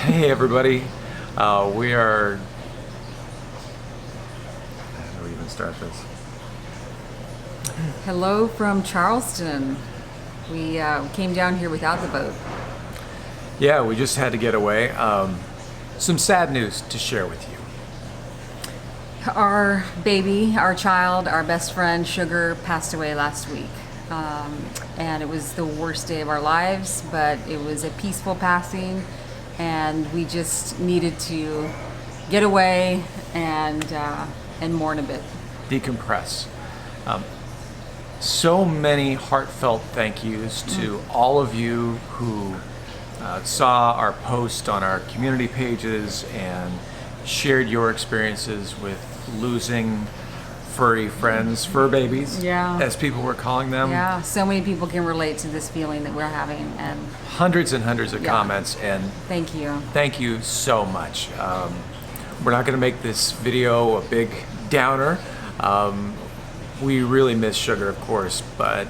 Hey everybody, we are, how do we even start this? Hello from Charleston. We came down here without the boat. Yeah, we just had to get away. Some sad news to share with you. Our baby, our child, our best friend, Sugar, passed away last week. And it was the worst day of our lives, but it was a peaceful passing, and we just needed to get away and mourn a bit. Decompress. So many heartfelt thank yous to all of you who saw our post on our community pages and shared your experiences with losing furry friends, fur babies, as people were calling them. Yeah, so many people can relate to this feeling that we're having, and Hundreds and hundreds of comments, and thank you. thank you so much. We're not going to make this video a big downer. We really miss Sugar, of course, but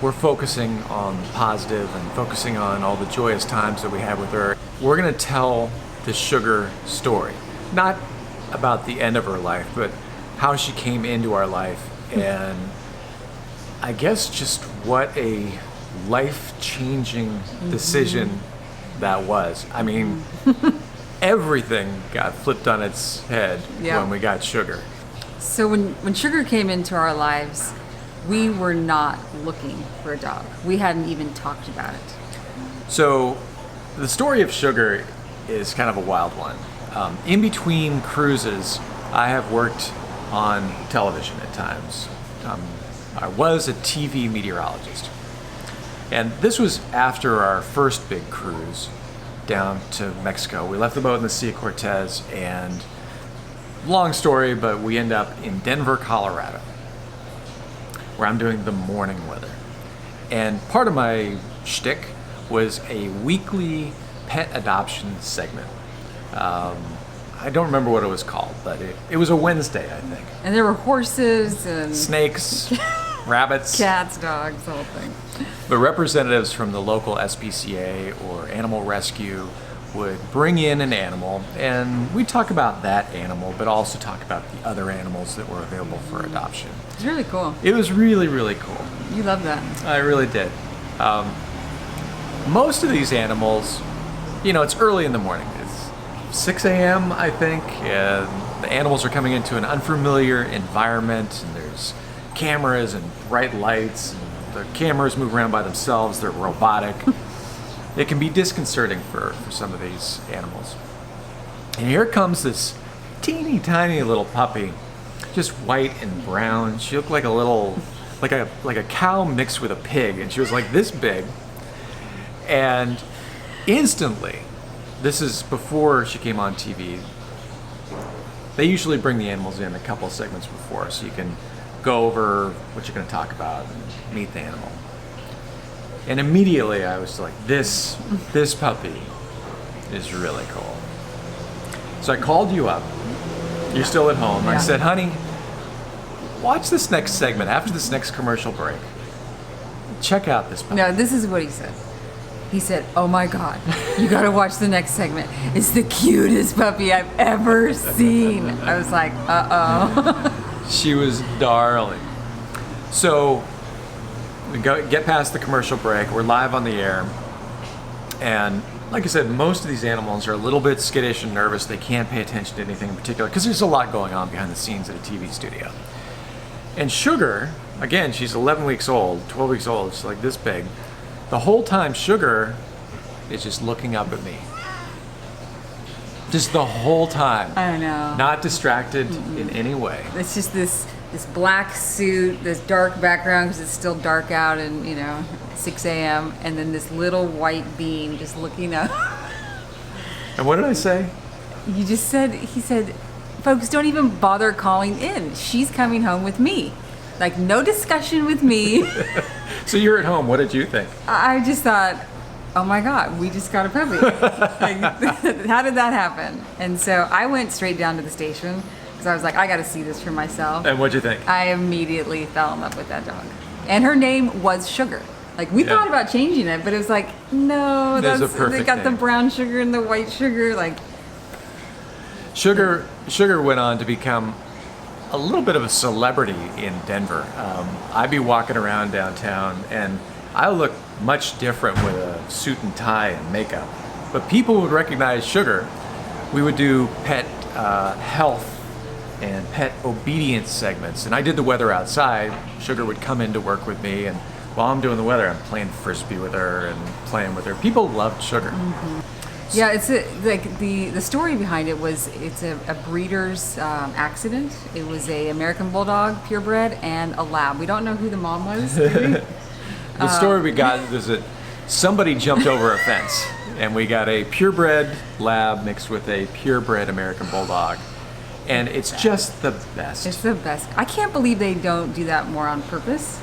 we're focusing on the positive and focusing on all the joyous times that we had with her. We're going to tell the Sugar story, not about the end of her life, but how she came into our life, and I guess just what a life-changing decision that was. I mean, everything got flipped on its head when we got Sugar. So when Sugar came into our lives, we were not looking for a dog. We hadn't even talked about it. So the story of Sugar is kind of a wild one. In between cruises, I have worked on television at times. I was a TV meteorologist. And this was after our first big cruise down to Mexico. We left the boat in the Sea of Cortez, and long story, but we end up in Denver, Colorado, where I'm doing the morning weather. And part of my shtick was a weekly pet adoption segment. I don't remember what it was called, but it was a Wednesday, I think. And there were horses and Snakes, rabbits, cats, dogs, the whole thing. but representatives from the local SPCA or animal rescue would bring in an animal, and we'd talk about that animal, but also talk about the other animals that were available for adoption. It's really cool. It was really, really cool. You love that. I really did. Most of these animals, it's early in the morning. It's 6 a.m., I think, and the animals are coming into an unfamiliar environment, and there's cameras and bright lights, and the cameras move around by themselves, they're robotic. It can be disconcerting for some of these animals. And here comes this teeny tiny little puppy, just white and brown. She looked like a little, like a cow mixed with a pig, and she was like this big. And instantly, this is before she came on TV, they usually bring the animals in a couple segments before, so you can go over what you're going to talk about and meet the animal. And immediately I was like, this puppy is really cool. So I called you up. You're still at home. Yeah. I said, honey, watch this next segment after this next commercial break. Check out this puppy. No, this is what he said. He said, oh my God, you gotta watch the next segment. It's the cutest puppy I've ever seen. I was like, uh-oh. She was darling. So we get past the commercial break. We're live on the air. And like I said, most of these animals are a little bit skittish and nervous. They can't pay attention to anything in particular because there's a lot going on behind the scenes at a TV studio. And Sugar, again, she's 11 weeks old, 12 weeks old. She's like this big. The whole time, Sugar is just looking up at me. Just the whole time. I know. Not distracted in any way. It's just this black suit, this dark background because it's still dark out and, 6 a.m. And then this little white beam just looking up. And what did I say? He said, folks, don't even bother calling in. She's coming home with me. Like, no discussion with me. So you're at home. What did you think? I just thought, oh my God, we just got a puppy. Like, how did that happen? And so I went straight down to the station because I was like, I got to see this for myself. And what'd you think? I immediately fell in love with that dog. And her name was Sugar. Like we thought about changing it, but it was like, no, There's a they perfect got the name. brown sugar and the white sugar. Like, Sugar went on to become a little bit of a celebrity in Denver. I'd be walking around downtown and I look much different with a suit and tie and makeup, but people would recognize Sugar. We would do pet health and pet obedience segments, and I did the weather outside. Sugar would come in to work with me, and while I'm doing the weather, I'm playing frisbee with her and playing with her. People loved Sugar. yeah, it's like the story behind it was it's a breeder's accident. It was a American Bulldog purebred and a Lab. We don't know who the mom was. Do we? The story we got is that somebody jumped over a fence, and we got a purebred Lab mixed with a purebred American Bulldog. And it's just the best. It's the best. I can't believe they don't do that more on purpose.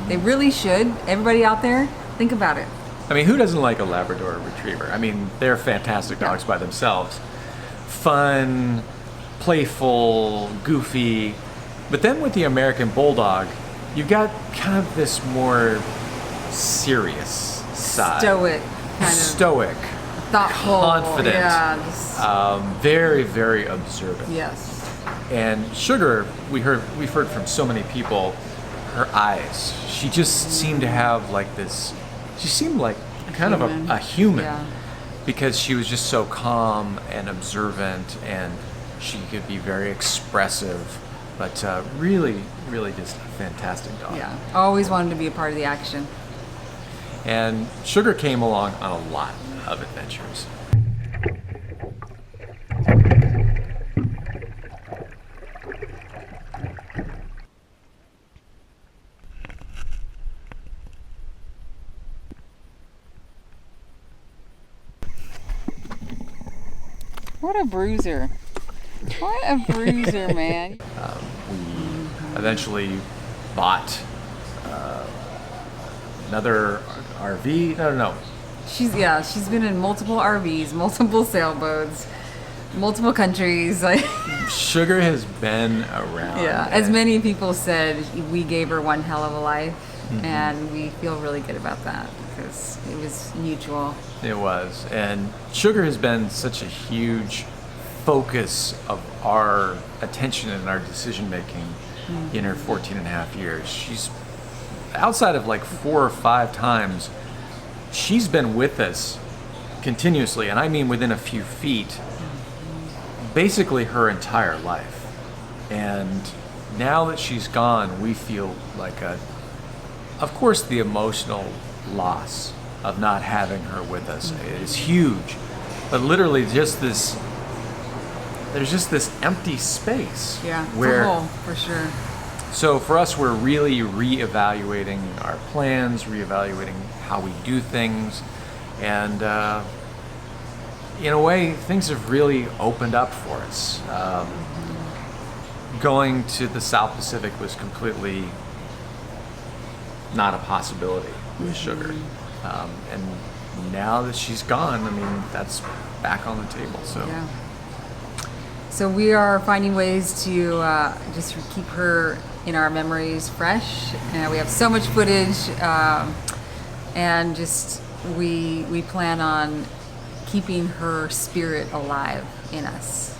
They really should. Everybody out there, think about it. I mean, who doesn't like a Labrador Retriever? I mean, they're fantastic dogs by themselves. Fun, playful, goofy. But then with the American Bulldog, you've got kind of this more serious side. Stoic, kind of Stoic, thoughtful, confident, yeah, just, very, very observant. yes. And Sugar, we've heard from so many people, her eyes. She just seemed to have like this. She seemed like kind of a human, Yeah. because she was just so calm and observant, and she could be very expressive. But really, really just a fantastic dog. Yeah, always wanted to be a part of the action. And Sugar came along on a lot of adventures. What a bruiser. What a bruiser, man. We eventually bought another RV. No. She's been in multiple RVs, multiple sailboats, multiple countries. Like, Sugar has been around. yeah, as many people said, we gave her one hell of a life, and we feel really good about that because it was mutual. It was. And Sugar has been such a huge focus of our attention and our decision making in her 14 and a half years. She's outside of like 4 or 5 times, she's been with us continuously, and I mean within a few feet, basically her entire life. And now that she's gone, we feel like of course the emotional loss of not having her with us is huge, but literally there's just this empty space. Yeah, where it's a hole, for sure. So for us, we're really reevaluating our plans, reevaluating how we do things, and in a way, things have really opened up for us. Going to the South Pacific was completely not a possibility with Sugar. And now that she's gone, I mean, that's back on the table. So. Yeah. So we are finding ways to just keep her in our memories fresh. And we have so much footage, and just we plan on keeping her spirit alive in us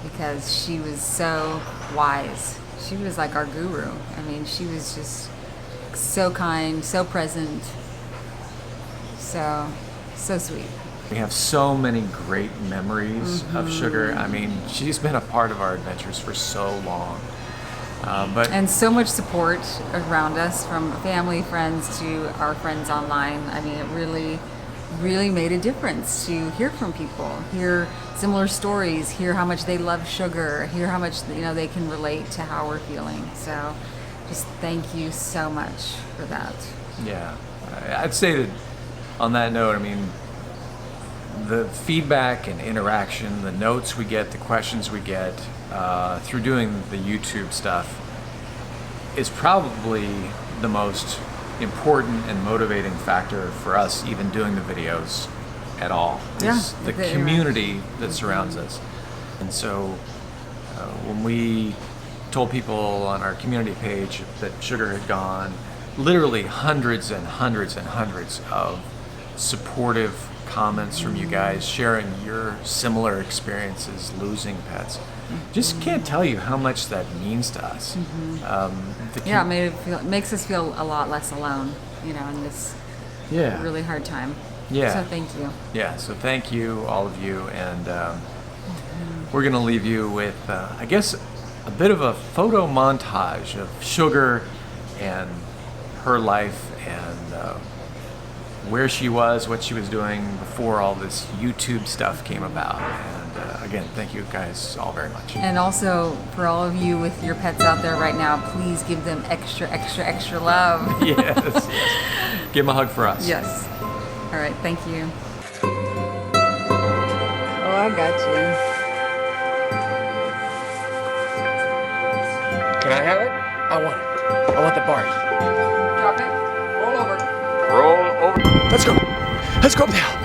because she was so wise. She was like our guru. I mean, she was just so kind, so present, so sweet. We have so many great memories of Sugar. I mean, she's been a part of our adventures for so long. And so much support around us, from family, friends to our friends online. I mean, it really, really made a difference to hear from people, hear similar stories, hear how much they love Sugar, hear how much they can relate to how we're feeling. So, just thank you so much for that. Yeah, I'd say that on that note, I mean, the feedback and interaction, the notes we get, the questions we get through doing the YouTube stuff is probably the most important and motivating factor for us even doing the videos at all. Is the community that surrounds us. And so when we told people on our community page that Sugar had gone, literally hundreds and hundreds and hundreds of supportive comments from you guys sharing your similar experiences losing pets. Just can't tell you how much that means to us. It makes us feel a lot less alone, in this really hard time. Yeah. So thank you. Yeah, so thank you, all of you, and we're going to leave you with, I guess, a bit of a photo montage of Sugar and her life and where she was, what she was doing before all this YouTube stuff came about. And again, thank you guys all very much. And also, for all of you with your pets out there right now, please give them extra, extra, extra love. Yes. Give them a hug for us. Yes. All right, thank you. Oh, I got you. Can I have it? I want it. I want the bark. Drop it. Roll over. Roll over. Let's go. Let's go now.